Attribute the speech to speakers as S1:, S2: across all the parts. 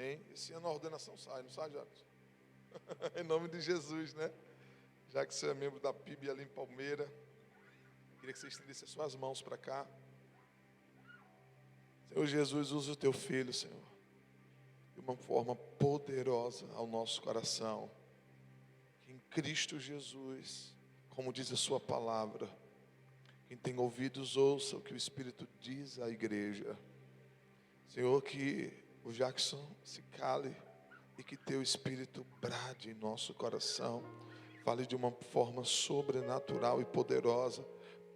S1: Amém? Esse ano a ordenação sai, não sai, Jacques? Em nome de Jesus, né? Já que você é membro da PIB ali em Palmeira, queria que você estendesse as suas mãos para cá. Senhor Jesus, usa o teu filho, Senhor, de uma forma poderosa ao nosso coração. Que em Cristo Jesus, como diz a sua palavra, quem tem ouvidos ouça o que o Espírito diz à igreja. Senhor, que o Jackson se cale e que teu Espírito brade em nosso coração. Fale de uma forma sobrenatural e poderosa.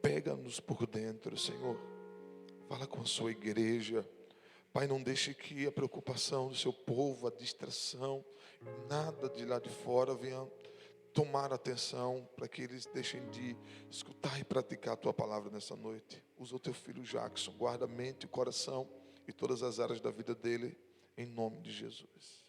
S1: Pega-nos por dentro, Senhor. Fala com a sua igreja. Pai, não deixe que a preocupação do seu povo, a distração, nada de lá de fora venha tomar atenção para que eles deixem de escutar e praticar a tua palavra nessa noite. Usa o teu filho Jackson, guarda a mente e o coração e todas as áreas da vida dele, em nome de Jesus.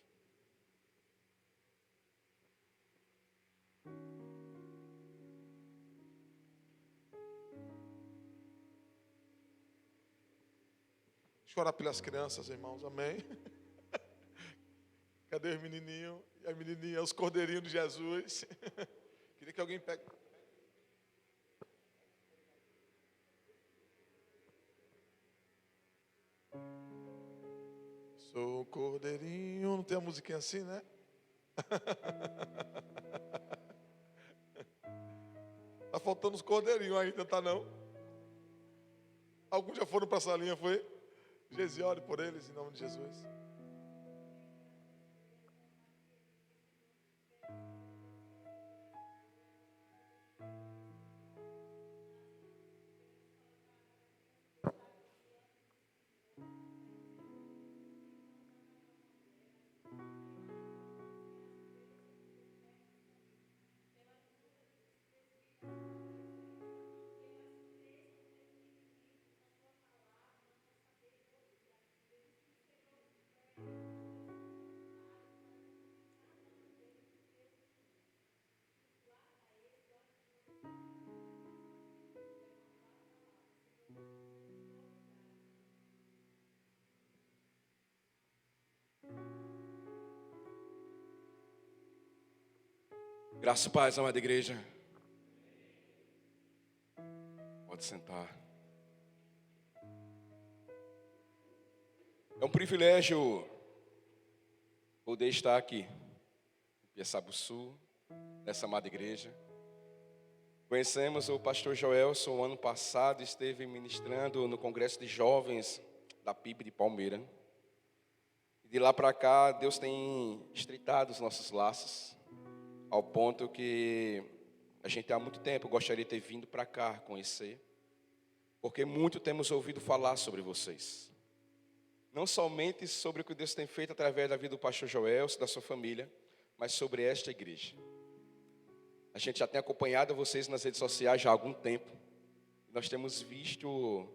S1: Deixa eu orar pelas crianças, irmãos, amém? Cadê os menininhos e a menininha, os cordeirinhos de Jesus? Queria que alguém pegue. Sou cordeirinho, não tem a musiquinha assim, né? Tá faltando os cordeirinhos ainda, tá não? Alguns já foram para a salinha, foi? Jesus, ore por eles em nome de Jesus.
S2: Graça e paz, amada igreja. Pode sentar. É um privilégio poder estar aqui, em Piaçabuçu, nessa amada igreja. Conhecemos o pastor Joelson, o ano passado esteve ministrando no Congresso de Jovens da PIB de Palmeira. E de lá para cá, Deus tem estreitado os nossos laços, ao ponto que a gente há muito tempo gostaria de ter vindo para cá conhecer, porque muito temos ouvido falar sobre vocês. Não somente sobre o que Deus tem feito através da vida do pastor Joelson, da sua família, mas sobre esta igreja. A gente já tem acompanhado vocês nas redes sociais já há algum tempo. Nós temos visto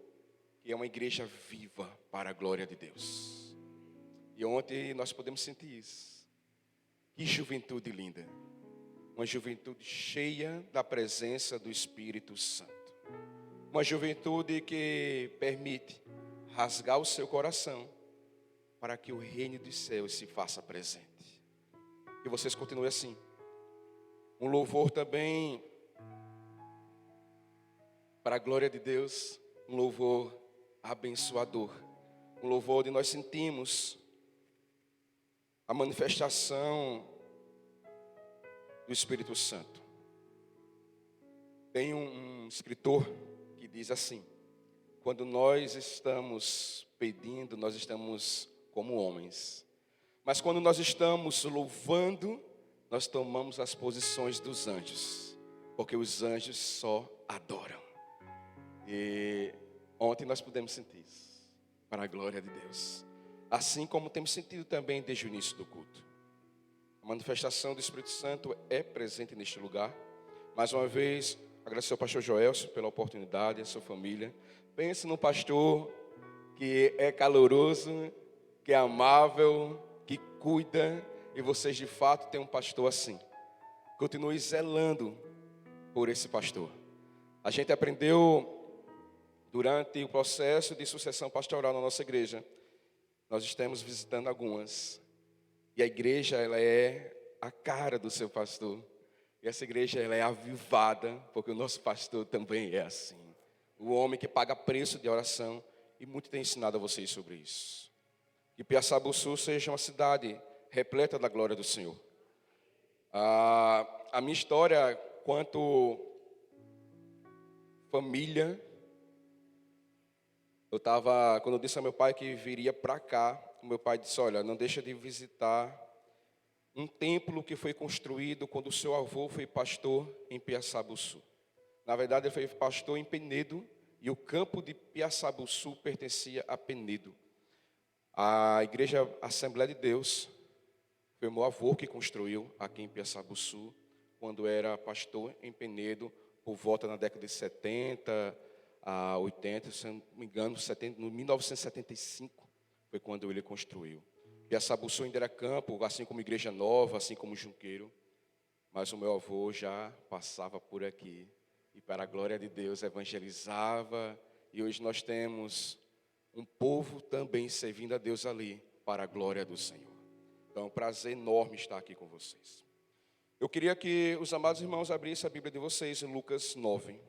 S2: que é uma igreja viva para a glória de Deus. E ontem nós podemos sentir isso. Que juventude linda. Uma juventude cheia da presença do Espírito Santo. Uma juventude que permite rasgar o seu coração para que o reino dos céus se faça presente. Que vocês continuem assim. Um louvor também para a glória de Deus, um louvor abençoador. Um louvor onde nós sentimos a manifestação do Espírito Santo. Tem um escritor que diz assim: quando nós estamos pedindo, nós estamos como homens. Mas quando nós estamos louvando, nós tomamos as posições dos anjos. Porque os anjos só adoram. E ontem nós pudemos sentir isso, para a glória de Deus. Assim como temos sentido também desde o início do culto. A manifestação do Espírito Santo é presente neste lugar. Mais uma vez, agradecer ao pastor Joelson pela oportunidade, a sua família. Pense no pastor que é caloroso, que é amável, que cuida. E vocês de fato têm um pastor assim. Continue zelando por esse pastor. A gente aprendeu durante o processo de sucessão pastoral na nossa igreja. Nós estamos visitando algumas. E a igreja, ela é a cara do seu pastor. E essa igreja, ela é avivada, porque o nosso pastor também é assim. O homem que paga preço de oração, e muito tem ensinado a vocês sobre isso. Que Piaçabuçu seja uma cidade repleta da glória do Senhor. A minha história quanto família, quando eu disse ao meu pai que viria para cá, o meu pai disse, olha, não deixa de visitar um templo que foi construído quando o seu avô foi pastor em Piaçabuçu. Na verdade, ele foi pastor em Penedo, e o campo de Piaçabuçu pertencia a Penedo. A igreja Assembleia de Deus foi o meu avô que construiu aqui em Piaçabuçu, quando era pastor em Penedo, por volta na década de 70 a 80, se não me engano, no 1975 foi quando ele construiu. Piaçabuçu ainda era campo, assim como Igreja Nova, assim como Junqueiro, mas o meu avô já passava por aqui e, para a glória de Deus, evangelizava, e hoje nós temos um povo também servindo a Deus ali, para a glória do Senhor. Então, é um prazer enorme estar aqui com vocês. Eu queria que os amados irmãos abrissem a Bíblia de vocês em Lucas 9,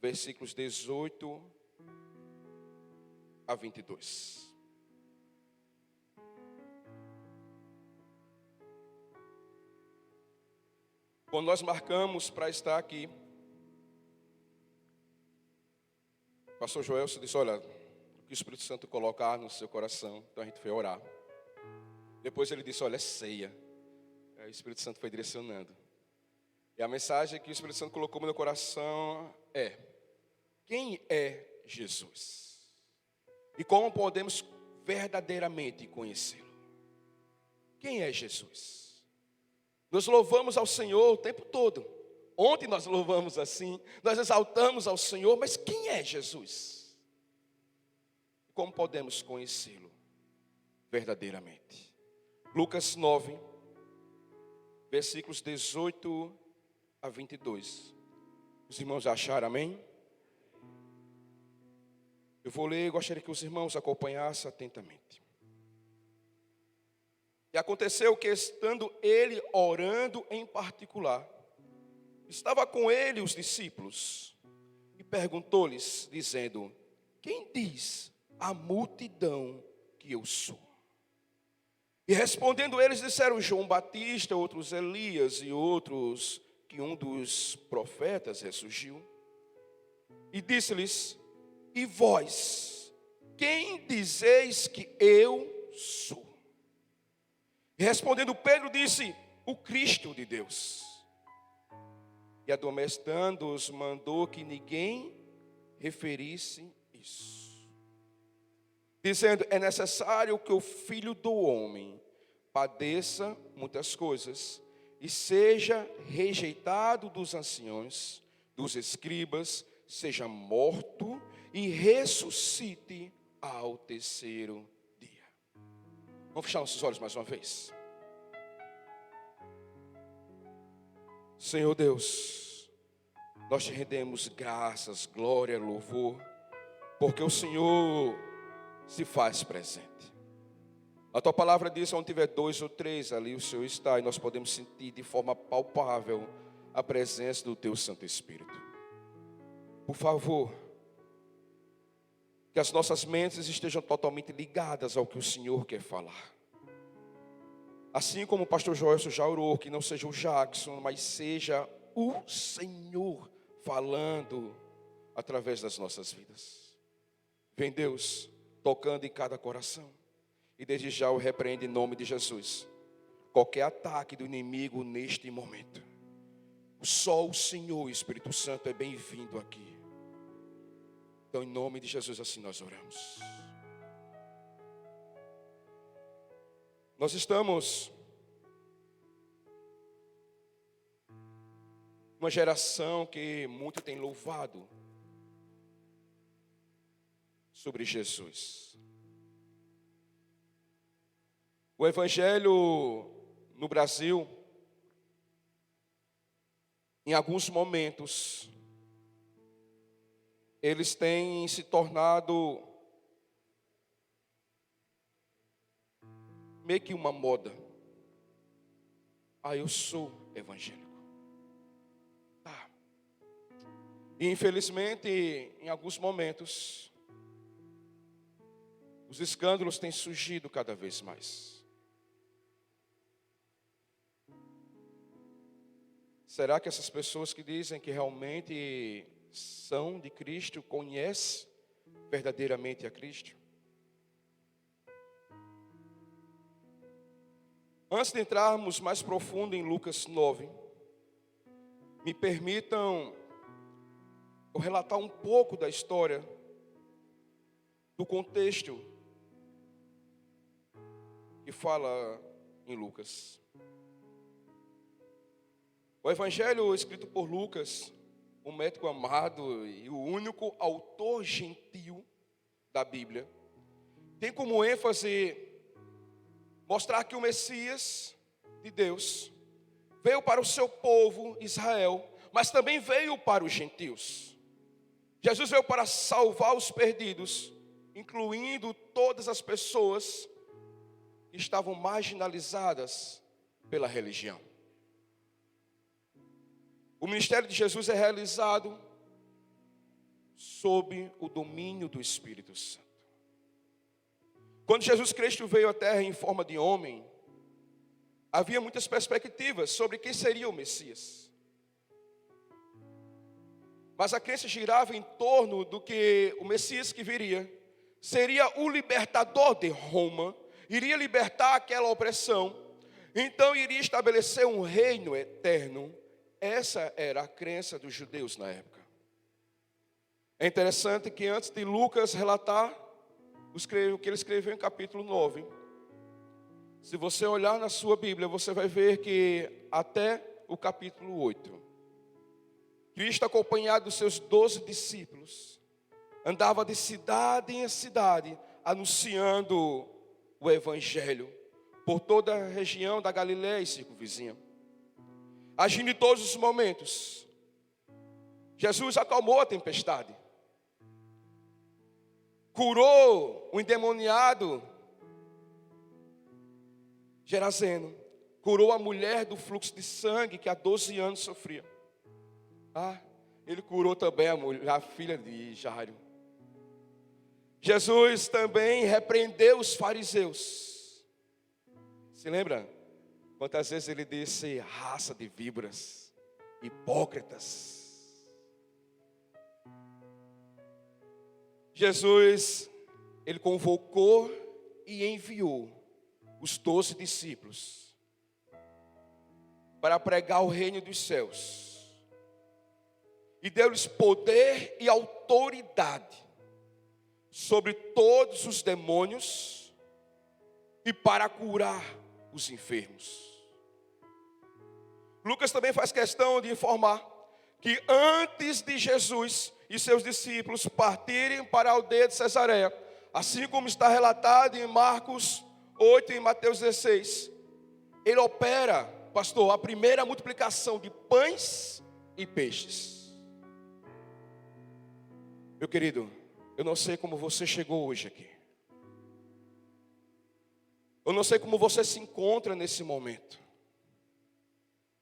S2: versículos 18 a 22. Quando nós marcamos para estar aqui, o pastor Joelson disse, olha, o que o Espírito Santo colocar no seu coração, então a gente foi orar. Depois ele disse, olha, é ceia. Aí o Espírito Santo foi direcionando. E a mensagem que o Espírito Santo colocou no meu coração é, quem é Jesus? E como podemos verdadeiramente conhecê-lo? Quem é Jesus? Nós louvamos ao Senhor o tempo todo. Ontem nós louvamos assim, nós exaltamos ao Senhor, mas quem é Jesus? Como podemos conhecê-lo verdadeiramente? Lucas 9, versículos 18 a 22. Os irmãos acharam, amém? Eu vou ler e gostaria que os irmãos acompanhassem atentamente. E aconteceu que, estando ele orando em particular, estava com ele os discípulos, e perguntou-lhes, dizendo, quem diz a multidão que eu sou? E respondendo eles, disseram João Batista, outros Elias, e outros que um dos profetas ressurgiu. E disse-lhes, e vós, quem dizeis que eu sou? E respondendo Pedro disse, o Cristo de Deus. E admoestando-os, mandou que ninguém referisse isso, dizendo, é necessário que o Filho do Homem padeça muitas coisas, e seja rejeitado dos anciões, dos escribas, seja morto e ressuscite ao terceiro dia. Vamos fechar nossos olhos mais uma vez. Senhor Deus, nós te rendemos graças, glória, louvor, porque o Senhor se faz presente. A tua palavra diz, onde tiver 2 ou 3, ali o Senhor está, e nós podemos sentir de forma palpável a presença do teu Santo Espírito. Por favor, que as nossas mentes estejam totalmente ligadas ao que o Senhor quer falar. Assim como o pastor Joelson já orou, que não seja o Jackson, mas seja o Senhor falando através das nossas vidas. Vem Deus, tocando em cada coração. E desde já eu repreendo em nome de Jesus qualquer ataque do inimigo neste momento. Só o Senhor, Espírito Santo, é bem-vindo aqui. Então, em nome de Jesus, assim nós oramos. Nós estamos uma geração que muito tem louvado sobre Jesus. O Evangelho no Brasil, em alguns momentos, eles têm se tornado meio que uma moda. eu sou evangélico. Tá. E infelizmente, em alguns momentos, os escândalos têm surgido cada vez mais. Será que essas pessoas que dizem que realmente são de Cristo conhecem verdadeiramente a Cristo? Antes de entrarmos mais profundo em Lucas 9, me permitam eu relatar um pouco da história, do contexto que fala em Lucas. O evangelho escrito por Lucas, o médico amado e o único autor gentil da Bíblia, tem como ênfase mostrar que o Messias de Deus veio para o seu povo Israel, mas também veio para os gentios. Jesus veio para salvar os perdidos, incluindo todas as pessoas que estavam marginalizadas pela religião. O ministério de Jesus é realizado sob o domínio do Espírito Santo. Quando Jesus Cristo veio à terra em forma de homem, havia muitas perspectivas sobre quem seria o Messias. Mas a crença girava em torno do que o Messias que viria seria o libertador de Roma, iria libertar aquela opressão, então iria estabelecer um reino eterno. Essa era a crença dos judeus na época. É interessante que antes de Lucas relatar o que ele escreveu em capítulo 9, se você olhar na sua Bíblia, você vai ver que até o capítulo 8, Cristo, acompanhado dos seus 12 discípulos, andava de cidade em cidade, anunciando o Evangelho por toda a região da Galileia e circunvizinha. Agindo em todos os momentos, Jesus acalmou a tempestade, curou o endemoniado Gerazeno, curou a mulher do fluxo de sangue que há 12 anos sofria. Ele curou também a filha de Jairo. Jesus também repreendeu os fariseus. Se lembra? Quantas vezes ele disse: raça de víboras, hipócritas. Jesus, ele convocou e enviou os 12 discípulos para pregar o reino dos céus. E deu-lhes poder e autoridade sobre todos os demônios e para curar os enfermos. Lucas também faz questão de informar que antes de Jesus e seus discípulos partirem para a aldeia de Cesareia, assim como está relatado em Marcos 8 e em Mateus 16, ele opera, pastor, a primeira multiplicação de pães e peixes. Meu querido, eu não sei como você chegou hoje aqui. Eu não sei como você se encontra nesse momento.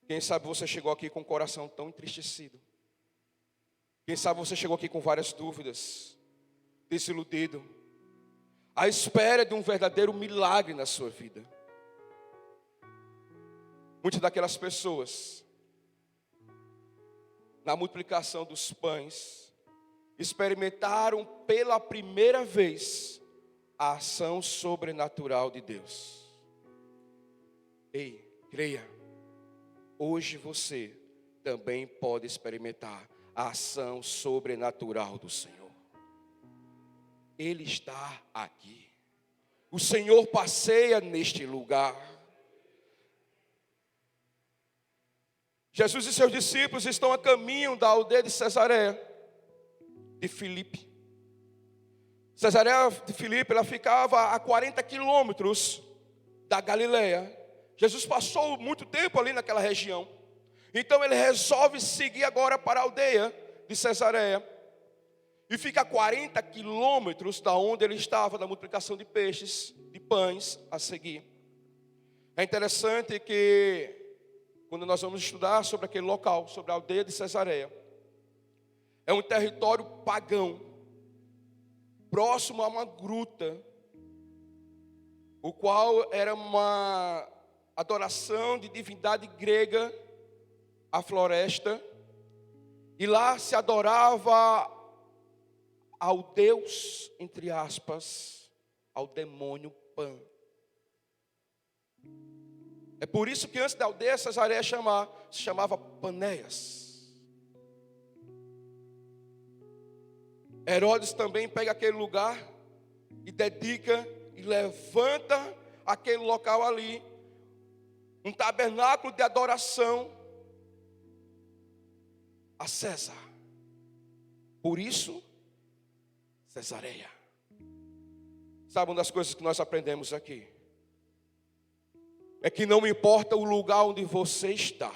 S2: Quem sabe você chegou aqui com o coração tão entristecido. Quem sabe você chegou aqui com várias dúvidas, desiludido, à espera de um verdadeiro milagre na sua vida. Muitas daquelas pessoas, na multiplicação dos pães, experimentaram pela primeira vez a ação sobrenatural de Deus. Ei, creia, hoje você também pode experimentar a ação sobrenatural do Senhor. Ele está aqui. O Senhor passeia neste lugar. Jesus e seus discípulos estão a caminho da aldeia de Cesareia de Filipe. Cesareia de Filipe, ela ficava a 40 quilômetros da Galileia. Jesus passou muito tempo ali naquela região. Então ele resolve seguir agora para a aldeia de Cesareia. E fica a 40 quilômetros da onde ele estava, da multiplicação de peixes, de pães a seguir. É interessante que quando nós vamos estudar sobre aquele local, sobre a aldeia de Cesareia. É um território pagão, próximo a uma gruta, o qual era uma adoração de divindade grega, a floresta, e lá se adorava ao Deus, entre aspas, ao demônio Pan. É por isso que antes da aldeia Cesareia se chamava Panéias. Herodes também pega aquele lugar e dedica e levanta aquele local ali, um tabernáculo de adoração a César. Por isso, Cesareia. Sabe uma das coisas que nós aprendemos aqui? É que não importa o lugar onde você está.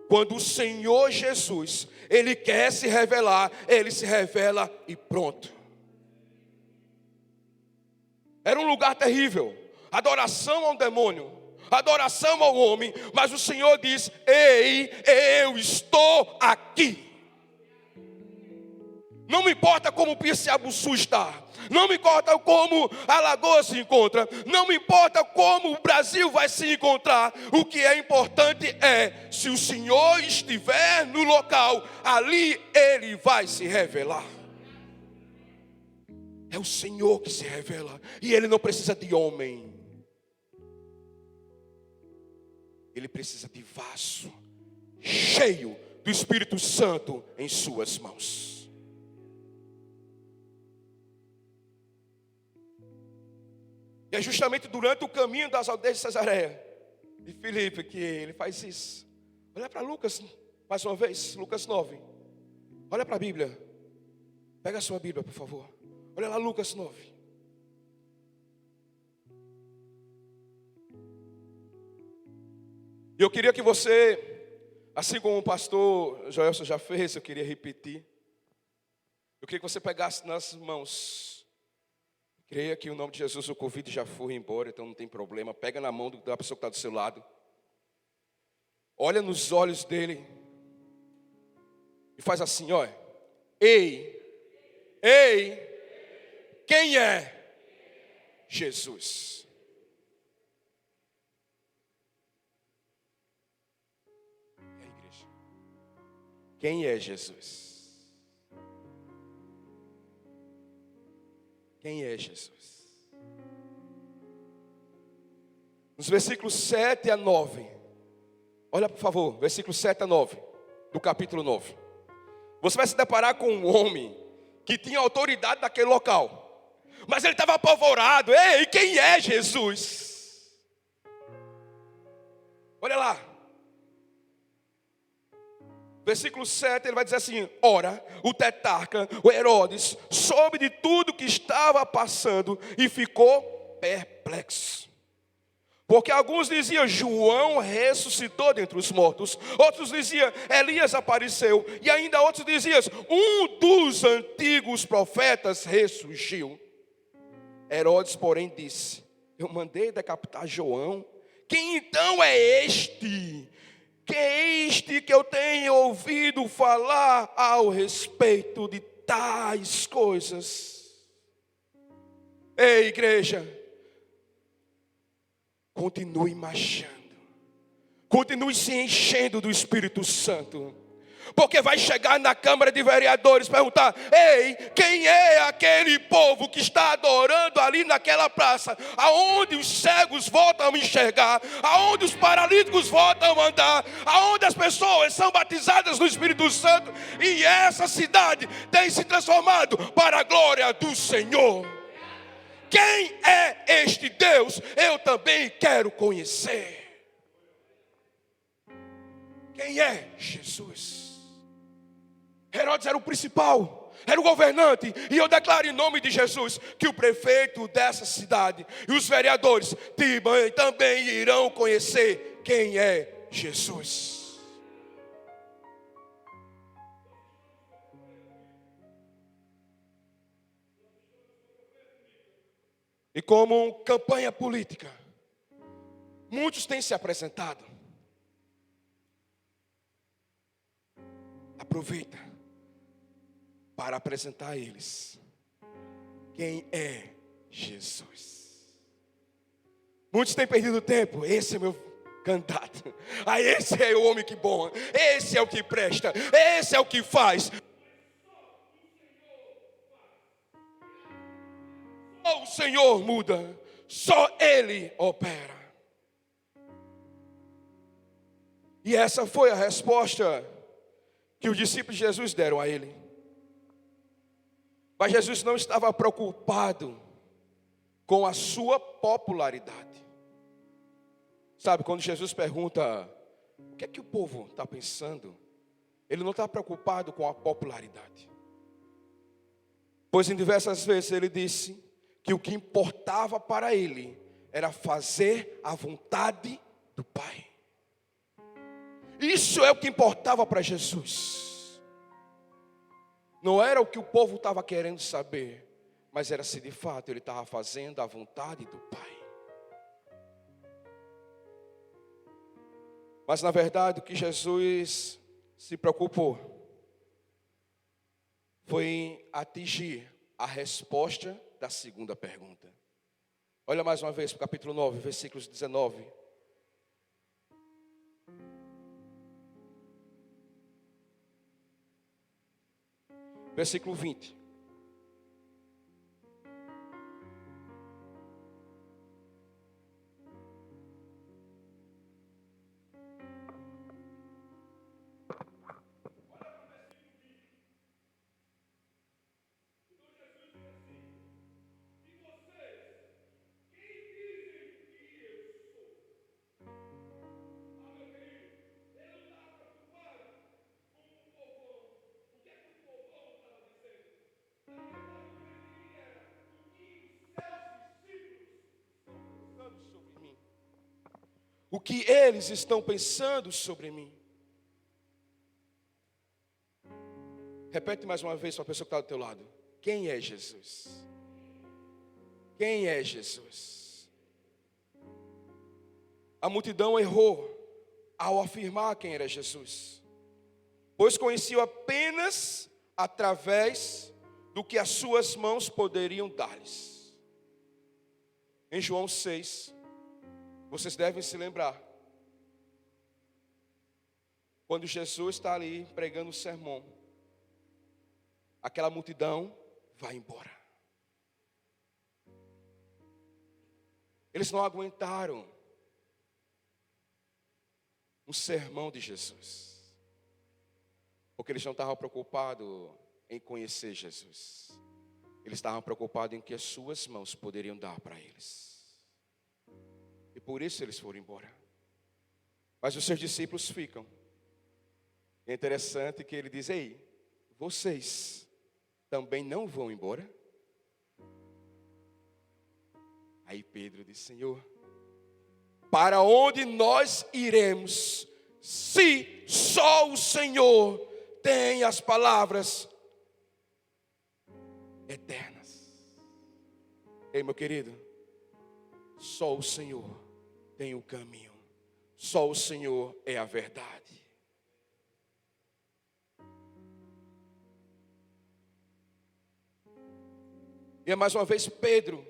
S2: Quando o Senhor Jesus, Ele quer se revelar, Ele se revela e pronto. Era um lugar terrível. Adoração ao demônio, adoração ao homem. Mas o Senhor diz: ei, eu estou aqui. Não me importa como o Piaçabuçu está. Não me importa como a Lagoa se encontra. Não me importa como o Brasil vai se encontrar. O que é importante é, se o Senhor estiver no local, ali Ele vai se revelar. É o Senhor que se revela. E Ele não precisa de homem. Ele precisa de vaso cheio do Espírito Santo em suas mãos. E é justamente durante o caminho das aldeias de Cesareia de Filipe que ele faz isso. Olha para Lucas, mais uma vez, Lucas 9. Olha para a Bíblia. Pega a sua Bíblia, por favor. Olha lá, Lucas 9. E eu queria que você, assim como o pastor Joelson já fez, eu queria repetir. Eu queria que você pegasse nas mãos. Creia que o nome de Jesus, o Covid já foi embora, então não tem problema. Pega na mão da pessoa que está do seu lado. Olha nos olhos dele. E faz assim, olha. Ei, quem é Jesus? E a igreja? Quem é Jesus? Quem é Jesus? Nos versículos 7 a 9. Olha por favor, versículos 7 a 9. Do capítulo 9. Você vai se deparar com um homem que tinha autoridade naquele local. Mas ele estava apavorado. Ei, quem é Jesus? Olha lá. Versículo 7, ele vai dizer assim: ora, o tetrarca, o Herodes, soube de tudo que estava passando e ficou perplexo. Porque alguns diziam: João ressuscitou dentre os mortos. Outros diziam: Elias apareceu. E ainda outros diziam: um dos antigos profetas ressurgiu. Herodes, porém, disse: eu mandei decapitar João. Quem então é este? Que é este que eu tenho ouvido falar ao respeito de tais coisas? Ei, igreja, continue marchando, continue se enchendo do Espírito Santo, porque vai chegar na Câmara de Vereadores perguntar: ei, quem é aquele povo que está adorando ali naquela praça, aonde os cegos voltam a enxergar, aonde os paralíticos voltam a andar, aonde as pessoas são batizadas no Espírito Santo, e essa cidade tem se transformado para a glória do Senhor. Quem é este Deus? Eu também quero conhecer. Quem é Jesus? Herodes era o principal, era o governante. E eu declaro em nome de Jesus que o prefeito dessa cidade e os vereadores também irão conhecer quem é Jesus. E como campanha política, muitos têm se apresentado. aproveita para apresentar a eles quem é Jesus. Muitos têm perdido tempo. Esse é meu candidato. Esse é o homem que bom. Esse é o que presta. Esse é o que faz. Só o Senhor muda. Só Ele opera. E essa foi a resposta que os discípulos de Jesus deram a Ele. Mas Jesus não estava preocupado com a sua popularidade. Sabe, quando Jesus pergunta, o que é que o povo está pensando? Ele não está preocupado com a popularidade. Pois em diversas vezes ele disse que o que importava para ele era fazer a vontade do Pai. Isso é o que importava para Jesus. Não era o que o povo estava querendo saber, mas era se de fato ele estava fazendo a vontade do Pai. Mas na verdade o que Jesus se preocupou foi em atingir a resposta da segunda pergunta. Olha mais uma vez para o capítulo 9, versículos 19. Versículo 20. O que eles estão pensando sobre mim? Repete mais uma vez para a pessoa que está do teu lado. Quem é Jesus? Quem é Jesus? A multidão errou ao afirmar quem era Jesus, pois conheciam apenas através do que as suas mãos poderiam dar-lhes. Em João 6, vocês devem se lembrar, quando Jesus está ali pregando o sermão, aquela multidão vai embora. Eles não aguentaram um sermão de Jesus, porque eles não estavam preocupados em conhecer Jesus. Eles estavam preocupados em que as suas mãos poderiam dar para eles. E por isso eles foram embora. Mas os seus discípulos ficam. É interessante que ele diz, ei, vocês também não vão embora? Aí Pedro disse, Senhor, para onde nós iremos, se só o Senhor tem as palavras eternas? Ei, meu querido, só o Senhor tem o caminho, só o Senhor é a verdade. E é mais uma vez Pedro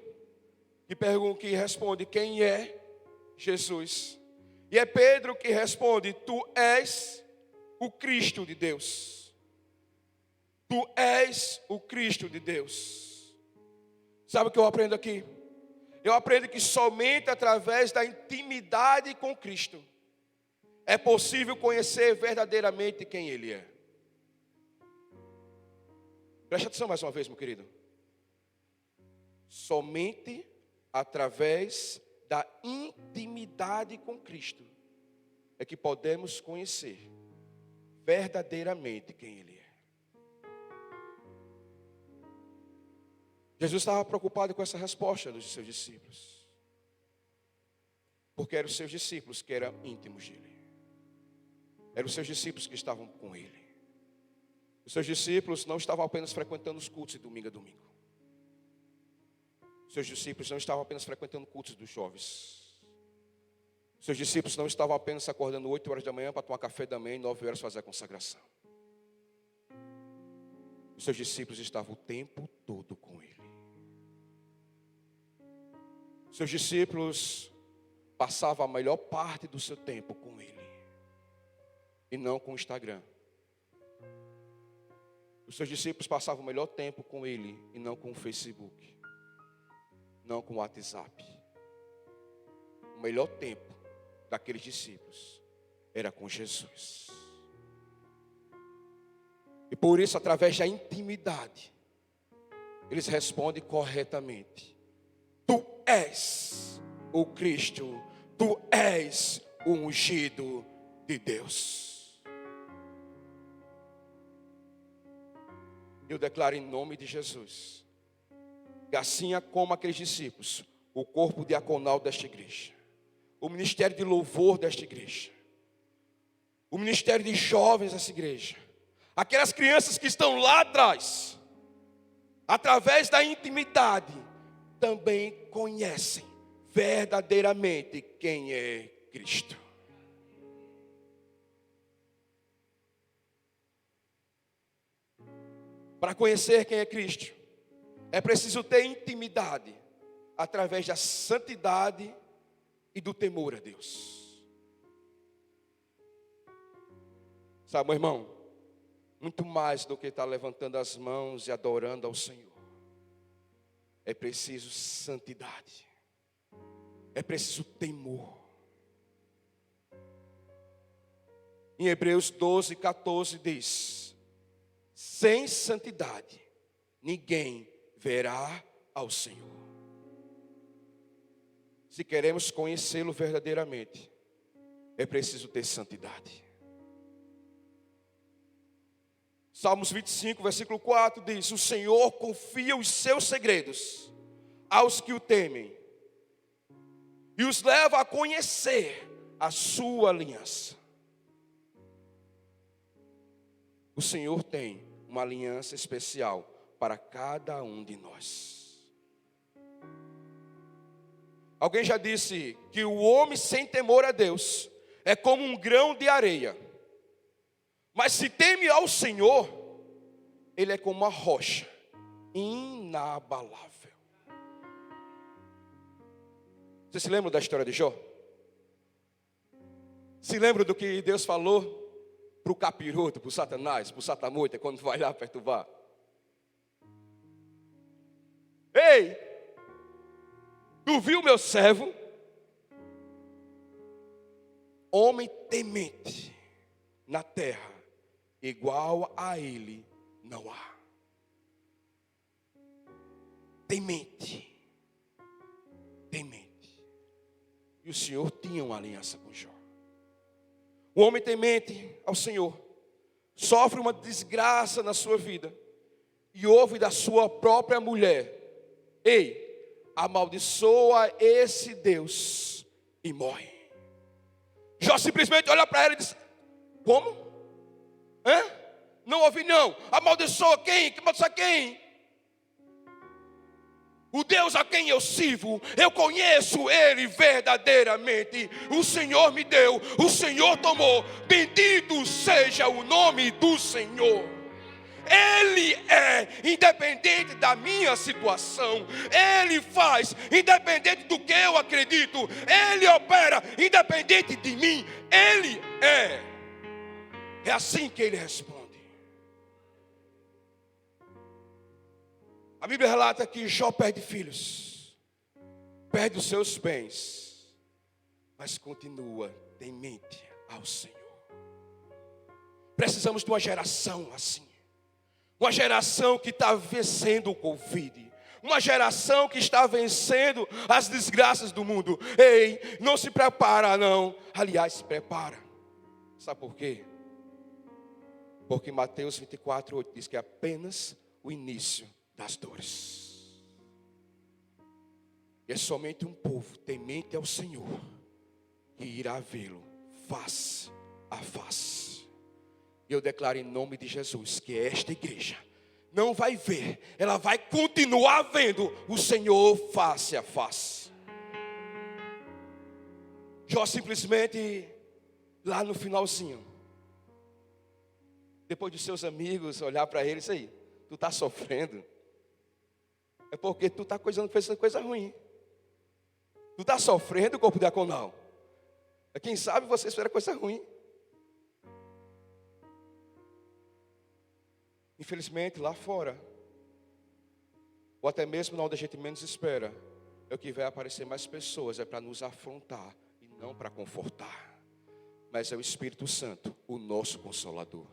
S2: que responde, quem é Jesus? E é Pedro que responde, tu és o Cristo de Deus. Tu és o Cristo de Deus. Sabe o que eu aprendo aqui? Eu aprendo que somente através da intimidade com Cristo é possível conhecer verdadeiramente quem Ele é. Preste atenção mais uma vez, meu querido. Somente através da intimidade com Cristo é que podemos conhecer verdadeiramente quem Ele é. Jesus estava preocupado com essa resposta dos seus discípulos, porque eram os seus discípulos que eram íntimos dele. Eram os seus discípulos que estavam com ele. Os seus discípulos não estavam apenas frequentando os cultos de domingo a domingo. Os seus discípulos não estavam apenas frequentando cultos dos jovens. Os seus discípulos não estavam apenas acordando 8 horas da manhã para tomar café da manhã e 9 horas fazer a consagração. Os seus discípulos estavam o tempo todo com ele. Os seus discípulos passavam a melhor parte do seu tempo com ele. E não com o Instagram. Os seus discípulos passavam o melhor tempo com ele e não com o Facebook. Não com o WhatsApp. O melhor tempo daqueles discípulos era com Jesus. E por isso, através da intimidade, eles respondem corretamente: Tu és o Cristo, Tu és o ungido de Deus. Eu declaro em nome de Jesus, que assim como aqueles discípulos, o corpo diaconal desta igreja, o ministério de louvor desta igreja, o ministério de jovens dessa igreja, aquelas crianças que estão lá atrás, através da intimidade, também conhecem verdadeiramente quem é Cristo. Para conhecer quem é Cristo, é preciso ter intimidade através da santidade e do temor a Deus. Sabe, meu irmão, muito mais do que estar levantando as mãos e adorando ao Senhor, é preciso santidade, é preciso temor. Em Hebreus 12, 14 diz: sem santidade ninguém verá ao Senhor. Se queremos conhecê-lo verdadeiramente, é preciso ter santidade. Salmos 25, versículo 4 diz: o Senhor confia os seus segredos aos que o temem e os leva a conhecer a sua aliança. O Senhor tem uma aliança especial para cada um de nós. Alguém já disse que o homem sem temor a Deus é como um grão de areia. Mas se teme ao Senhor, ele é como uma rocha inabalável. Você se lembra da história de Jó? Se lembra do que Deus falou para o capiroto, para o Satanás, para o Satamoita, quando vai lá perturbar? Ei, tu viu meu servo? Homem temente na terra, igual a ele não há. Temente. E o Senhor tinha uma aliança com Jó. O homem temente ao Senhor sofre uma desgraça na sua vida e ouve da sua própria mulher: ei, amaldiçoa esse Deus e morre. Jó simplesmente olha para ela e diz: como? Não ouvi não. Amaldiçoa quem? Que amaldiçoa quem? O Deus a quem eu sirvo, eu conheço Ele verdadeiramente. O Senhor me deu, o Senhor tomou. Bendito seja o nome do Senhor. Ele é independente da minha situação. Ele faz independente do que eu acredito. Ele opera independente de mim. Ele é. É assim que ele responde. A Bíblia relata que Jó perde filhos, perde os seus bens, mas continua temente ao Senhor. Precisamos de uma geração assim. Uma geração que está vencendo o Covid. Uma geração que está vencendo as desgraças do mundo. Ei, não se prepara não. Aliás, se prepara. Sabe por quê? Porque Mateus 24, 8 diz que é apenas o início das dores. E é somente um povo temente ao Senhor que irá vê-lo face a face. E eu declaro em nome de Jesus que esta igreja não vai ver, ela vai continuar vendo o Senhor face a face. Jó simplesmente, lá no finalzinho, depois de seus amigos olhar para ele, isso aí, tu está sofrendo, é porque tu está fazendo coisa ruim. Tu está sofrendo, corpo diaconal. Quem sabe você espera coisa ruim. Infelizmente, lá fora, ou até mesmo onde a gente menos espera, é o que vai aparecer mais pessoas, é para nos afrontar e não para confortar. Mas é o Espírito Santo, o nosso Consolador.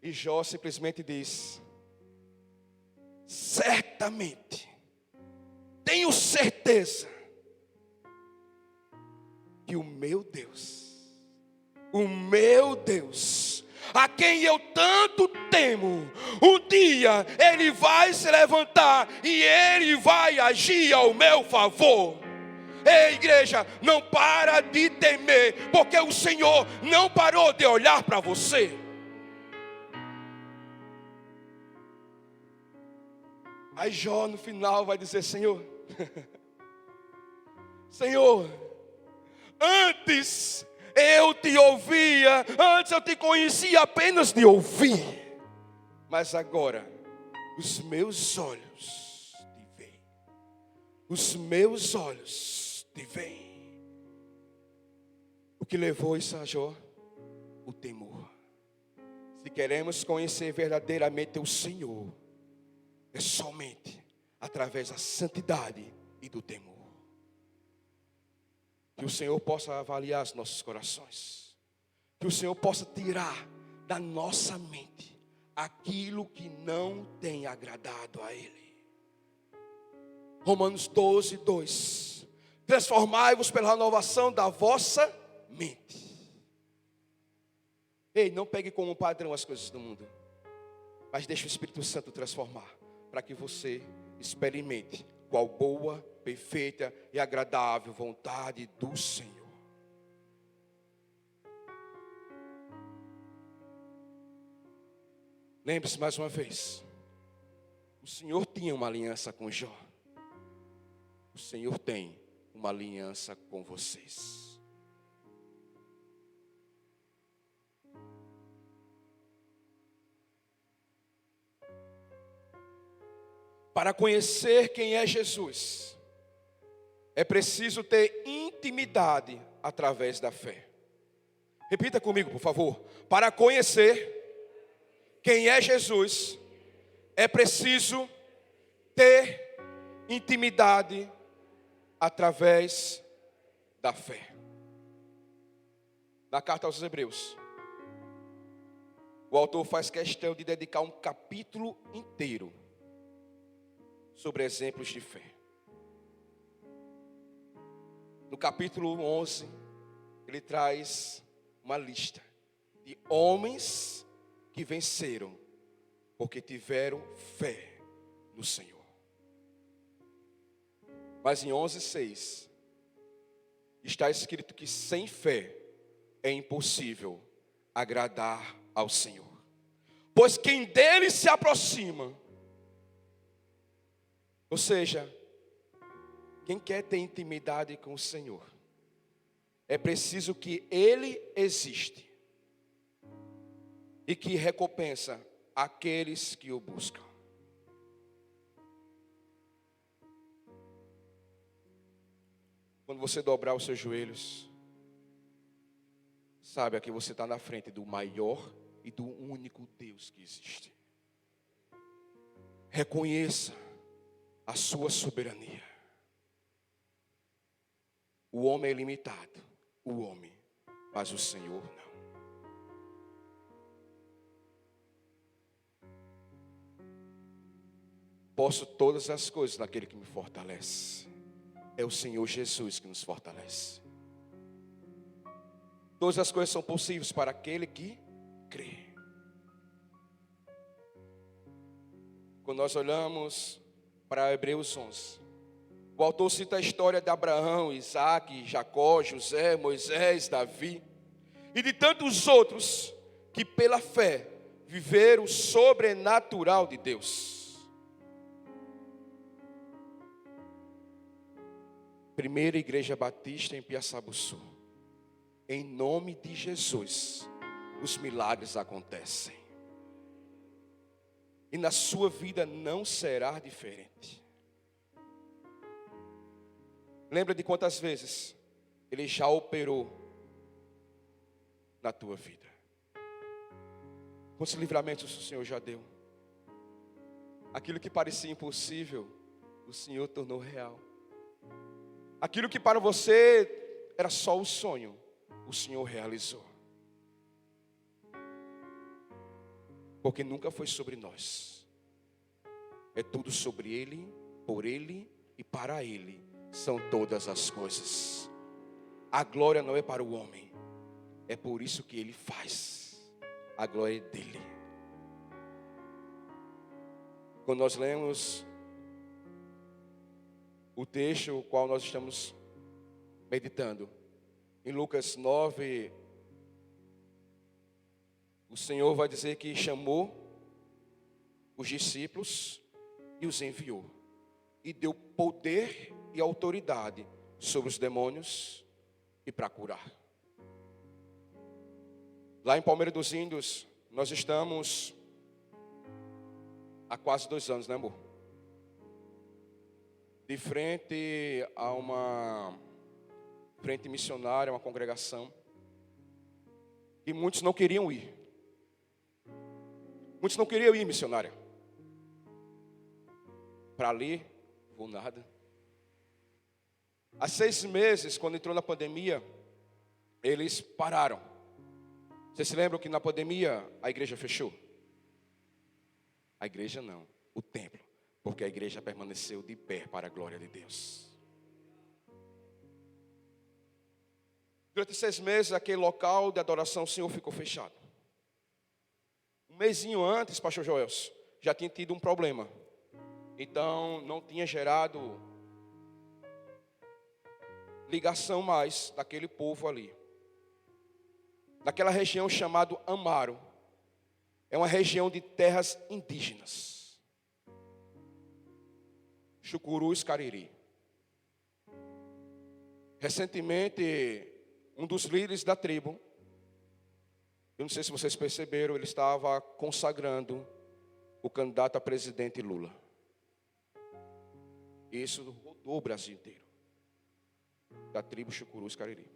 S2: E Jó simplesmente diz: certamente, tenho certeza que o meu Deus, a quem eu tanto temo, um dia Ele vai se levantar e Ele vai agir ao meu favor. Ei, igreja, não para de temer, porque o Senhor não parou de olhar para você. Aí Jó no final vai dizer: Senhor, Senhor, antes eu te ouvia, antes eu te conhecia apenas de ouvir, mas agora os meus olhos te veem. Os meus olhos te veem. O que levou isso a Jó? O temor. Se queremos conhecer verdadeiramente o Senhor, é somente através da santidade e do temor. Que o Senhor possa avaliar os nossos corações. Que o Senhor possa tirar da nossa mente aquilo que não tem agradado a Ele. Romanos 12, 2. Transformai-vos pela renovação da vossa mente. Ei, não pegue como padrão as coisas do mundo, mas deixe o Espírito Santo transformar, para que você experimente qual boa, perfeita e agradável vontade do Senhor. Lembre-se mais uma vez, o Senhor tinha uma aliança com Jó. O Senhor tem uma aliança com vocês. Para conhecer quem é Jesus, é preciso ter intimidade através da fé. Repita comigo, por favor. Para conhecer quem é Jesus, é preciso ter intimidade através da fé. Na carta aos Hebreus, o autor faz questão de dedicar um capítulo inteiro sobre exemplos de fé. No capítulo 11, ele traz uma lista de homens que venceram porque tiveram fé no Senhor. Mas em 11:6 está escrito que sem fé é impossível agradar ao Senhor. Pois quem dele se aproxima, ou seja, quem quer ter intimidade com o Senhor, é preciso que Ele existe e que recompensa aqueles que o buscam. Quando você dobrar os seus joelhos, saiba que você está na frente do maior e do único Deus que existe. Reconheça a sua soberania. O homem é limitado, o homem, mas o Senhor não. Posso todas as coisas naquele que me fortalece. É o Senhor Jesus que nos fortalece. Todas as coisas são possíveis para aquele que crê. Quando nós olhamos para Hebreus 11, o autor cita a história de Abraão, Isaac, Jacó, José, Moisés, Davi e de tantos outros que pela fé viveram o sobrenatural de Deus. Primeira Igreja Batista em Piaçabuçu. Em nome de Jesus, os milagres acontecem. E na sua vida não será diferente. Lembra de quantas vezes Ele já operou na tua vida. Quantos livramentos o Senhor já deu. Aquilo que parecia impossível, o Senhor tornou real. Aquilo que para você era só um sonho, o Senhor realizou. Porque nunca foi sobre nós. É tudo sobre Ele, por Ele e para Ele. São todas as coisas. A glória não é para o homem. É por isso que Ele faz. A glória é dEle. Quando nós lemos o texto o qual nós estamos meditando, em Lucas 9, o Senhor vai dizer que chamou os discípulos e os enviou. E deu poder e autoridade sobre os demônios e para curar. Lá em Palmeira dos Índios, nós estamos há quase 2 anos, né, amor? De frente a uma frente missionária, uma congregação, e muitos não queriam ir. Muitos não queriam ir, missionária. Para ali, vou nada. Há 6 meses, quando entrou na pandemia, eles pararam. Vocês se lembram que na pandemia a igreja fechou? A igreja não, o templo. Porque a igreja permaneceu de pé para a glória de Deus. Durante 6 meses, aquele local de adoração ao Senhor ficou fechado. Um mesinho antes, pastor Joelson, já tinha tido um problema. Então, não tinha gerado ligação mais daquele povo ali. Naquela região chamada Amaro. É uma região de terras indígenas. Chucurus, Cariri. Recentemente, um dos líderes da tribo, eu não sei se vocês perceberam, ele estava consagrando o candidato a presidente Lula. Isso rodou o Brasil inteiro. Da tribo Chucurus, Cariri.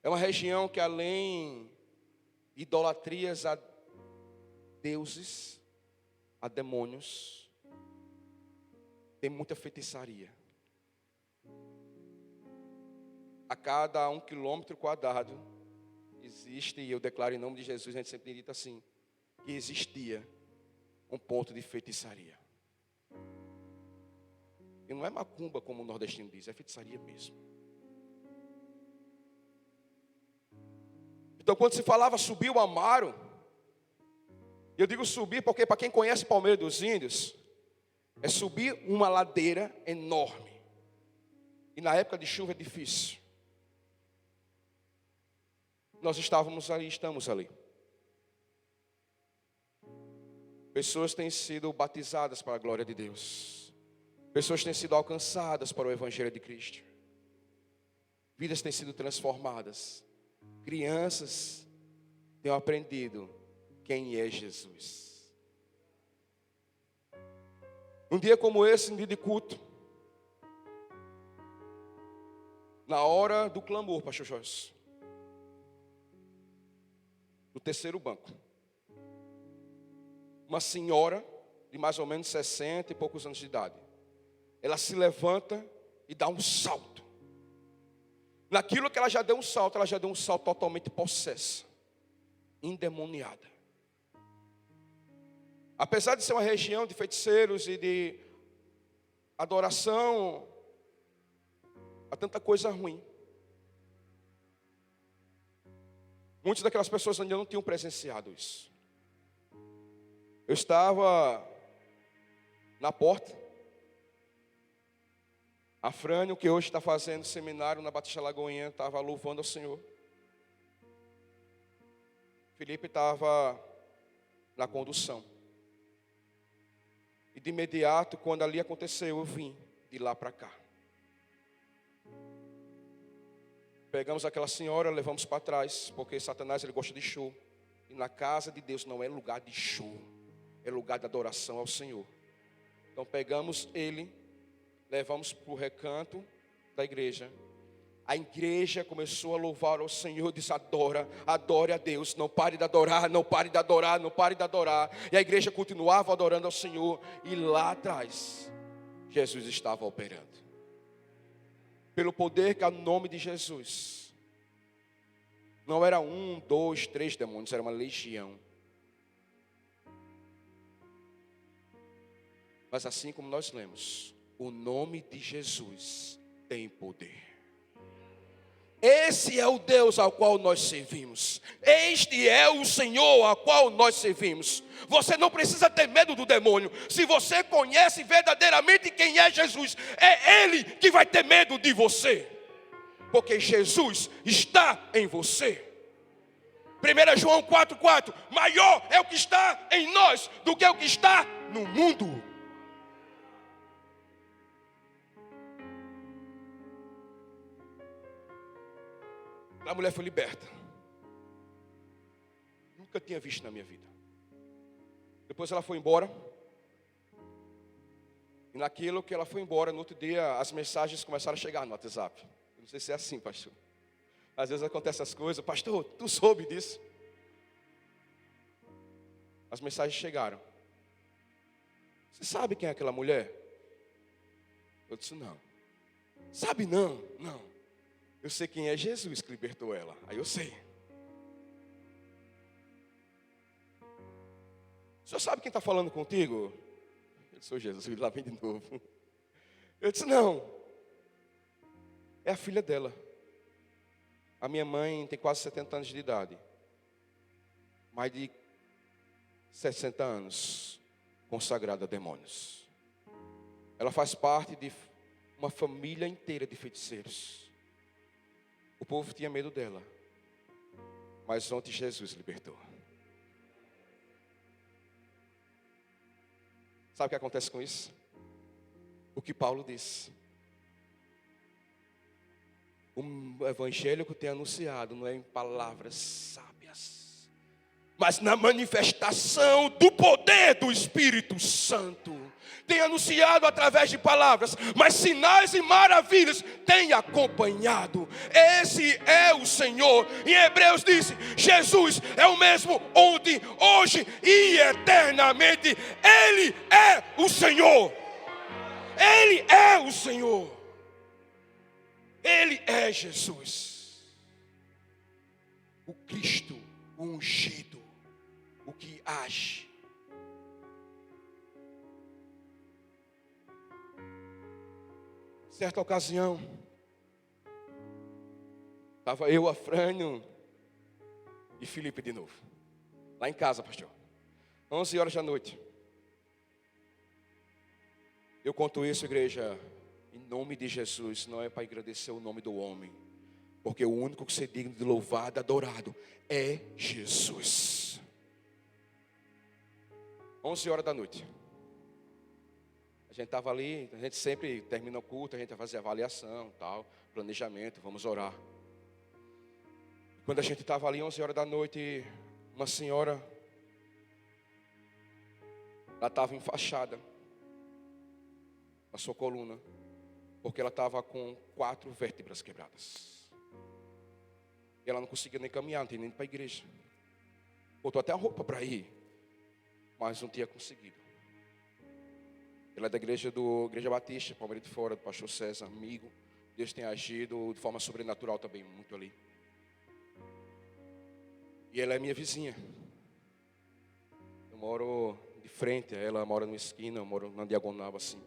S2: É uma região que, além de idolatrias a deuses, a demônios, tem muita feitiçaria. A cada 1 quilômetro quadrado existe, e eu declaro em nome de Jesus, a gente sempre tem dito assim, que existia um ponto de feitiçaria. E não é macumba como o nordestino diz, é feitiçaria mesmo. Então quando se falava subir o Amaro, eu digo subir porque para quem conhece Palmeira dos Índios, é subir uma ladeira enorme. E na época de chuva é difícil. Nós estávamos ali, estamos ali. Pessoas têm sido batizadas para a glória de Deus. Pessoas têm sido alcançadas para o Evangelho de Cristo. Vidas têm sido transformadas. Crianças têm aprendido quem é Jesus. Um dia como esse, um dia de culto, na hora do clamor, pastor Joyce, no terceiro banco, uma senhora de mais ou menos 60 e poucos anos de idade, ela se levanta e dá um salto. Naquilo que ela já deu um salto, ela já deu um salto totalmente possessa, endemoniada. Apesar de ser uma região de feiticeiros e de adoração, há tanta coisa ruim. Muitas daquelas pessoas ainda não tinham presenciado isso. Eu estava na porta. A Frânio, que hoje está fazendo seminário na Batista Lagoinha, estava louvando ao Senhor. Felipe estava na condução. E de imediato, quando ali aconteceu, eu vim de lá para cá. Pegamos aquela senhora, levamos para trás, porque Satanás ele gosta de show. E na casa de Deus não é lugar de show. é lugar de adoração ao Senhor. Então pegamos ele, levamos para o recanto da igreja. A igreja começou a louvar ao Senhor, disse: adore a Deus, não pare de adorar, não pare de adorar, não pare de adorar. E a igreja continuava adorando ao Senhor, e lá atrás, Jesus estava operando. Pelo poder que há no nome de Jesus. Não era 1, 2, 3 demônios, era uma legião. Mas assim como nós lemos, o nome de Jesus tem poder. Esse é o Deus ao qual nós servimos. Este é o Senhor ao qual nós servimos. Você não precisa ter medo do demônio. Se você conhece verdadeiramente quem é Jesus, é Ele que vai ter medo de você. Porque Jesus está em você. 1 João 4,4: maior é o que está em nós do que o que está no mundo. A mulher foi liberta. Nunca tinha visto na minha vida. Depois ela foi embora. E naquilo que ela foi embora, no outro dia, as mensagens começaram a chegar no WhatsApp. Eu não sei se é assim, pastor. Às vezes acontecem essas coisas. Pastor, tu soube disso? As mensagens chegaram. Você sabe quem é aquela mulher? Eu disse: não. Sabe não? Não. Eu sei quem é Jesus que libertou ela. Aí eu sei. O senhor sabe quem está falando contigo? Eu disse: Jesus, lá vem de novo. Eu disse: não. É a filha dela. A minha mãe tem quase 70 anos de idade. Mais de 60 anos consagrada a demônios. Ela faz parte de uma família inteira de feiticeiros. O povo tinha medo dela. Mas ontem Jesus libertou. Sabe o que acontece com isso? O que Paulo disse. O evangelho que eu tenho anunciado não é em palavras sábias, mas na manifestação do poder do Espírito Santo. Tem anunciado através de palavras, mas sinais e maravilhas tem acompanhado. Esse é o Senhor. Em Hebreus diz: Jesus é o mesmo ontem, hoje e eternamente. Ele é o Senhor. Ele é o Senhor. Ele é Jesus. O Cristo, o ungido, o que age. Certa ocasião, estava eu, Afrânio e Felipe de novo. Lá em casa, pastor. 11 horas da noite. Eu conto isso, igreja, em nome de Jesus. Não é para agradecer o nome do homem. Porque o único que se digno de louvado, adorado, é Jesus. 11 horas da noite. A gente estava ali, a gente sempre termina o culto, a gente vai fazer avaliação, tal, planejamento, vamos orar. Quando a gente estava ali, 11 horas da noite, uma senhora, ela estava enfaixada na sua coluna, porque ela estava com 4 vértebras quebradas. E ela não conseguia nem caminhar, não tinha nem ido para a igreja. Botou até a roupa para ir, mas não tinha conseguido. Ela é da igreja Batista, Palmeira de Fora, do pastor César, amigo. Deus tem agido de forma sobrenatural também, muito ali. E ela é minha vizinha. Eu moro de frente, ela mora numa esquina, eu moro na diagonal assim.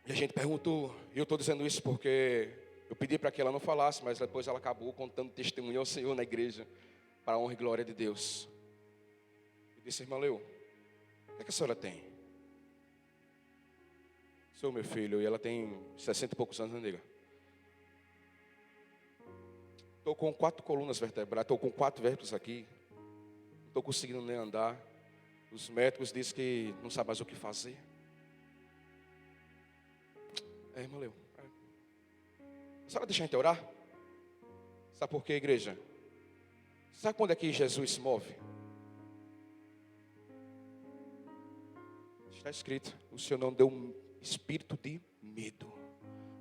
S2: E a gente perguntou, e eu estou dizendo isso porque eu pedi para que ela não falasse, mas depois ela acabou contando testemunho ao Senhor na igreja, para a honra e glória de Deus. E disse: irmã Leu, o que a senhora tem? Sou meu filho, e ela tem 60 e poucos anos, né, nega? Estou com 4 colunas vertebrais, estou com 4 vértebras aqui. Não estou conseguindo nem andar. Os médicos dizem que não sabem mais o que fazer. Irmã Leu, a senhora deixa a gente orar? Sabe por quê, igreja? Sabe quando é que Jesus se move? Está escrito, o Senhor não deu um espírito de medo,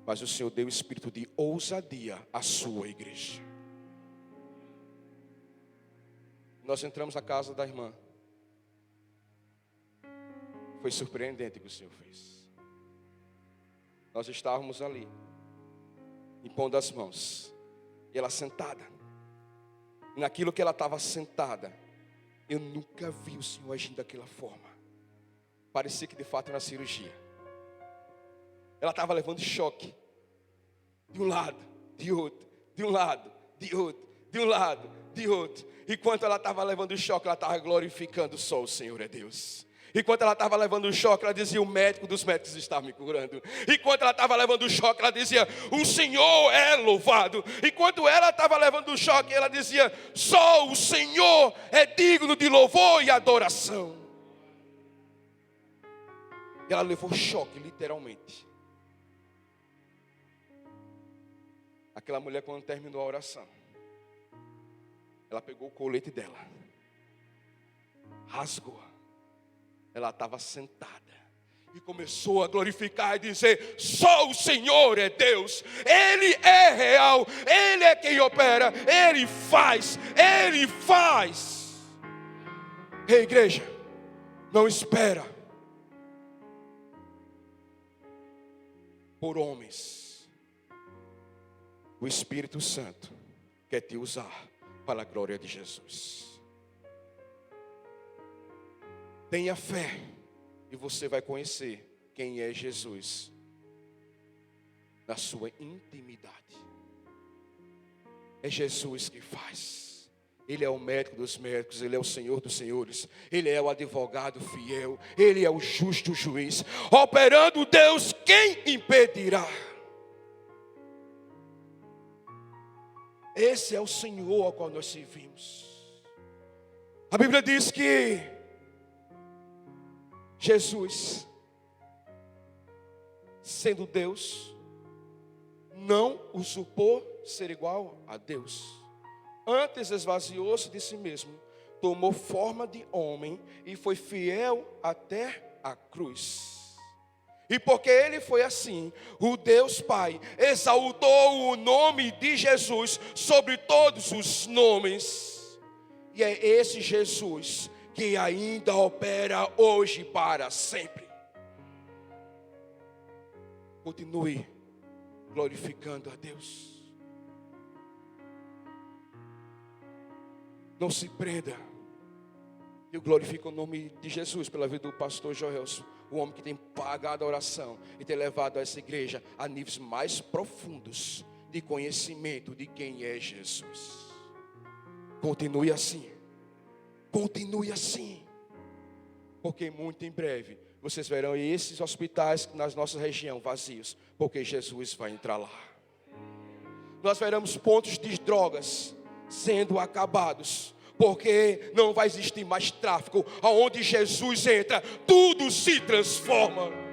S2: mas o Senhor deu um espírito de ousadia à sua igreja. Nós entramos na casa da irmã. Foi surpreendente o que o Senhor fez. Nós estávamos ali, impondo as mãos, e ela sentada. Naquilo que ela estava sentada, eu nunca vi o Senhor agindo daquela forma. Parecia que de fato era uma cirurgia. Ela estava levando choque. De um lado, de outro, de um lado, de outro, de um lado, de outro. Enquanto ela estava levando choque, ela estava glorificando só o Senhor é Deus. Enquanto ela estava levando o choque, ela dizia, o médico dos médicos está me curando. Enquanto ela estava levando o choque, ela dizia, o Senhor é louvado. Enquanto ela estava levando o choque, ela dizia, só o Senhor é digno de louvor e adoração. E ela levou choque, literalmente. Aquela mulher, quando terminou a oração, ela pegou o colete dela, rasgou. Ela estava sentada e começou a glorificar e dizer, só o Senhor é Deus, Ele é real, Ele é quem opera, Ele faz, Ele faz. Ei, igreja, não espera por homens. O Espírito Santo quer te usar para a glória de Jesus. Tenha fé e você vai conhecer quem é Jesus na sua intimidade. É Jesus que faz. Ele é o médico dos médicos, Ele é o Senhor dos senhores, Ele é o advogado fiel, Ele é o justo juiz. Operando Deus, quem impedirá? Esse é o Senhor ao qual nós servimos. A Bíblia diz que Jesus, sendo Deus, não usurpou ser igual a Deus. Antes esvaziou-se de si mesmo, tomou forma de homem e foi fiel até a cruz. E porque ele foi assim, o Deus Pai exaltou o nome de Jesus sobre todos os nomes. E é esse Jesus que ainda opera hoje para sempre. Continue glorificando a Deus. Não se prenda. Eu glorifico o nome de Jesus pela vida do pastor Joelson, o homem que tem pagado a oração e tem levado essa igreja a níveis mais profundos de conhecimento de quem é Jesus. Continue assim. Continue assim, porque muito em breve vocês verão esses hospitais na nossa região vazios, porque Jesus vai entrar lá. Nós veremos pontos de drogas sendo acabados, porque não vai existir mais tráfico. Aonde Jesus entra, tudo se transforma.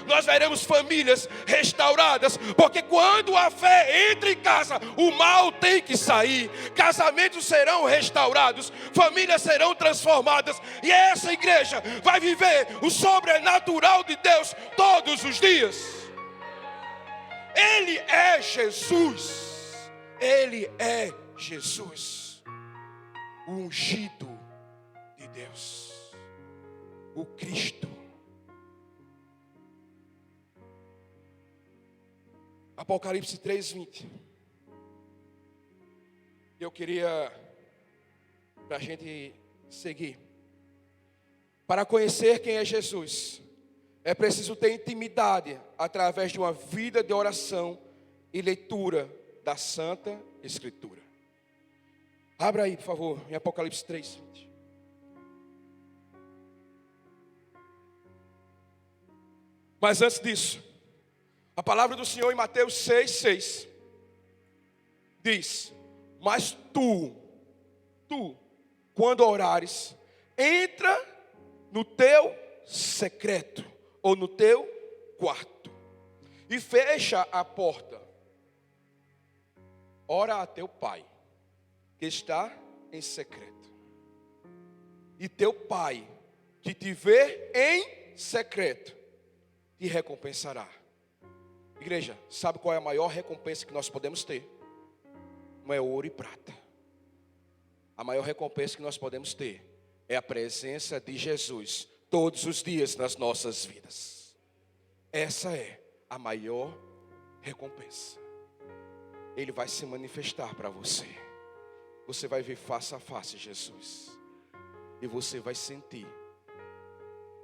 S2: Nós veremos famílias restauradas, porque quando a fé entra em casa, o mal tem que sair. Casamentos serão restaurados, famílias serão transformadas, e essa igreja vai viver o sobrenatural de Deus todos os dias. Ele é Jesus. Ele é Jesus, o ungido de Deus, o Cristo. Apocalipse 3:20. Eu queria, para a gente seguir. Para conhecer quem é Jesus, é preciso ter intimidade através de uma vida de oração e leitura da Santa Escritura. Abra aí, por favor, em Apocalipse 3:20. Mas antes disso, a palavra do Senhor em Mateus 6:6 diz: mas tu, quando orares, entra no teu secreto, ou no teu quarto, e fecha a porta. Ora a teu Pai, que está em secreto. E teu Pai, que te vê em secreto te recompensará. Igreja, sabe qual é a maior recompensa que nós podemos ter? Não é ouro e prata. A maior recompensa que nós podemos ter é a presença de Jesus todos os dias nas nossas vidas. Essa é a maior recompensa. Ele vai se manifestar para você. Você vai ver face a face Jesus. E você vai sentir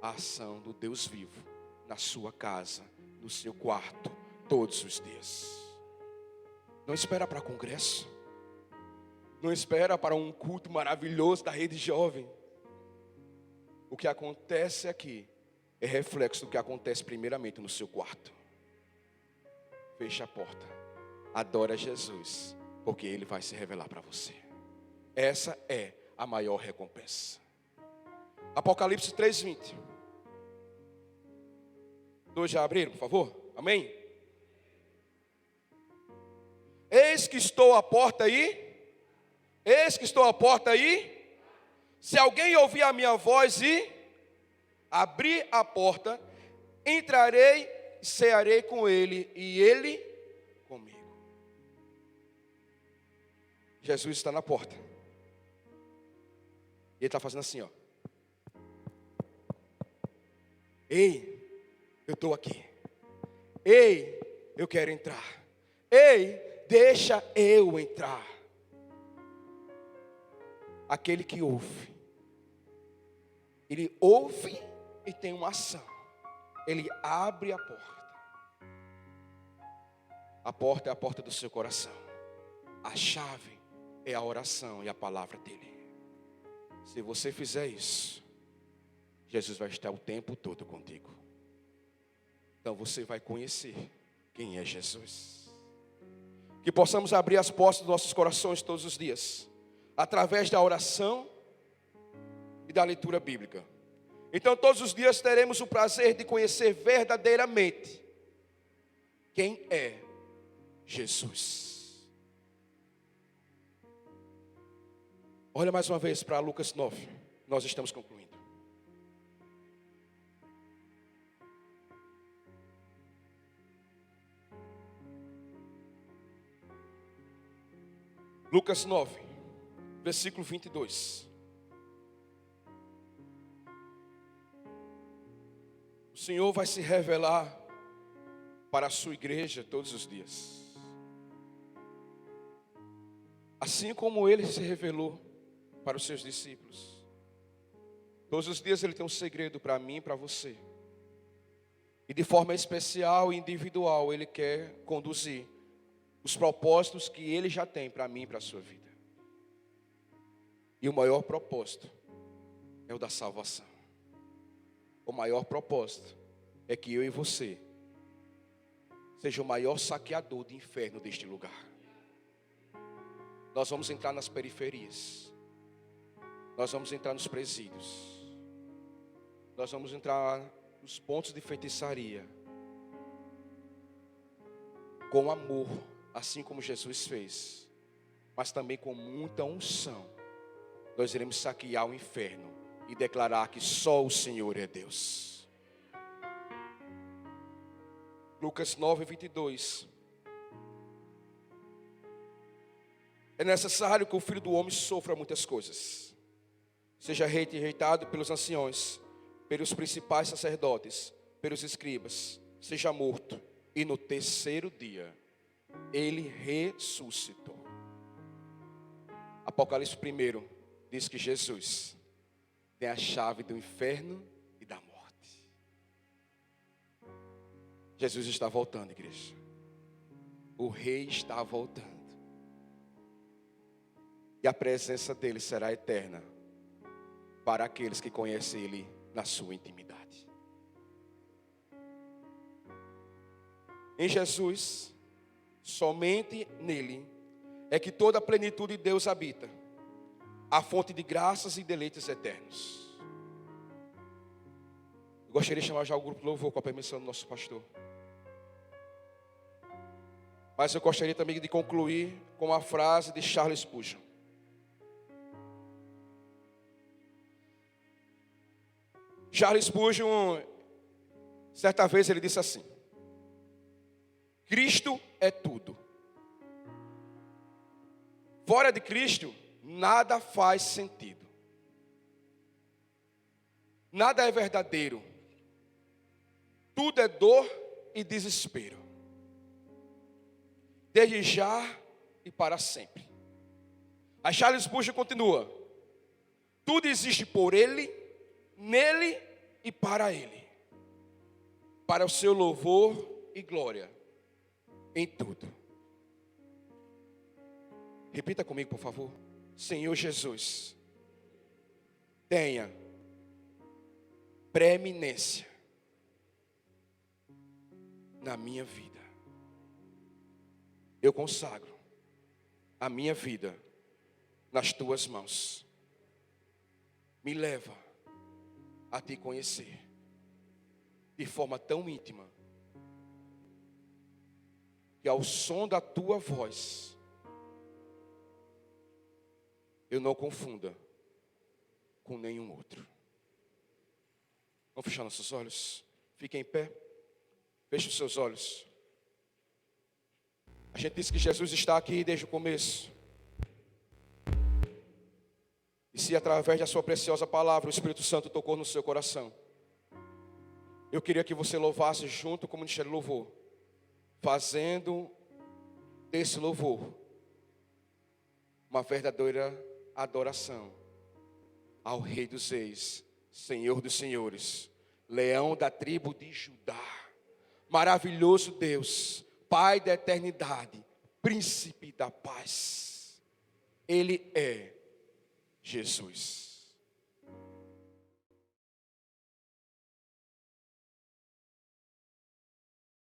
S2: a ação do Deus vivo na sua casa, no seu quarto, todos os dias. Não espera para congresso. Não espera para um culto maravilhoso da rede jovem. O que acontece aqui é reflexo do que acontece primeiramente no seu quarto. Feche a porta. Adora Jesus, porque Ele vai se revelar para você. Essa é a maior recompensa. Apocalipse 3:20. Todos já abriram, por favor? Amém? Eis que estou à porta aí. Eis que estou à porta aí. Se alguém ouvir a minha voz e abrir a porta, entrarei e cearei com ele e ele comigo. Jesus está na porta. E ele está fazendo assim, ó. Ei, eu estou aqui. Ei, eu quero entrar. Ei, deixa eu entrar. Aquele que ouve. Ele ouve e tem uma ação. Ele abre a porta. A porta é a porta do seu coração. A chave é a oração e a palavra dele. Se você fizer isso, Jesus vai estar o tempo todo contigo. Então você vai conhecer quem é Jesus. Que possamos abrir as portas dos nossos corações todos os dias, através da oração e da leitura bíblica. Então todos os dias teremos o prazer de conhecer verdadeiramente quem é Jesus. Olha mais uma vez para Lucas 9. Nós estamos concluindo. Lucas 9, versículo 22. O Senhor vai se revelar para a sua igreja todos os dias. Assim como Ele se revelou para os seus discípulos. Todos os dias Ele tem um segredo para mim e para você. E de forma especial e individual Ele quer conduzir os propósitos que Ele já tem para mim e para a sua vida. E o maior propósito é o da salvação. O maior propósito é que eu e você seja o maior saqueador de inferno deste lugar. Nós vamos entrar nas periferias. Nós vamos entrar nos presídios. Nós vamos entrar nos pontos de feitiçaria. Com amor, assim como Jesus fez. Mas também com muita unção. Nós iremos saquear o inferno e declarar que só o Senhor é Deus. Lucas 9, 22. É necessário que o Filho do Homem sofra muitas coisas. Seja rejeitado pelos anciões, pelos principais sacerdotes, pelos escribas. Seja morto. E no terceiro dia, Ele ressuscitou. Apocalipse 1 diz que Jesus tem a chave do inferno e da morte. Jesus está voltando, igreja. O Rei está voltando. E a presença dele será eterna para aqueles que conhecem Ele na sua intimidade. Em Jesus, somente nele, é que toda a plenitude de Deus habita, a fonte de graças e deleites eternos. Eu gostaria de chamar já o grupo louvor com a permissão do nosso pastor. Mas eu gostaria também de concluir com a frase de Charles Spurgeon. Charles Spurgeon, Certa vez ele disse assim: Cristo é tudo. Fora de Cristo, nada faz sentido. Nada é verdadeiro. Tudo é dor e desespero. Desde já e para sempre. Aí Charles Spurgeon continua: tudo existe por Ele, nele e para Ele. Para o seu louvor e glória em tudo. Repita comigo, por favor. Senhor Jesus, tenha preeminência na minha vida. Eu consagro a minha vida nas tuas mãos. Me leva a te conhecer de forma tão íntima que ao som da tua voz eu não confunda com nenhum outro. Vamos fechar nossos olhos. Fiquem em pé. Feche os seus olhos. A gente disse que Jesus está aqui desde o começo. E se através da sua preciosa palavra o Espírito Santo tocou no seu coração, eu queria que você louvasse junto com o Ministério Louvor, fazendo desse louvor uma verdadeira adoração ao Rei dos Reis, Senhor dos Senhores, Leão da tribo de Judá, maravilhoso Deus, Pai da eternidade, Príncipe da paz. Ele é Jesus.